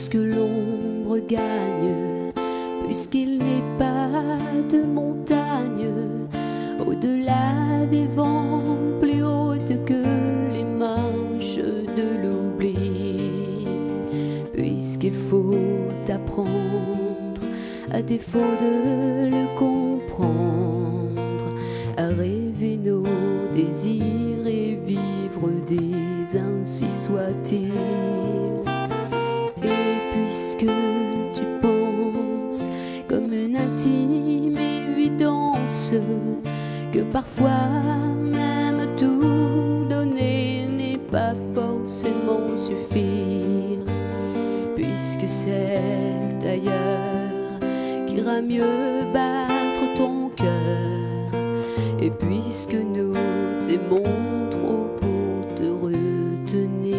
puisque l'ombre gagne, puisqu'il n'est pas de montagne au-delà des vents plus hautes que les marches de l'oubli, puisqu'il faut apprendre à défaut de le comprendre, à rêver nos désirs et vivre des ainsi soit-il. Et puisque tu penses comme une intime évidence que parfois même tout donner n'est pas forcément suffire, puisque c'est ailleurs qu'ira mieux battre ton cœur, et puisque nous t'aimons trop pour te retenir,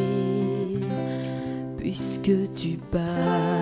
puisque tu pars.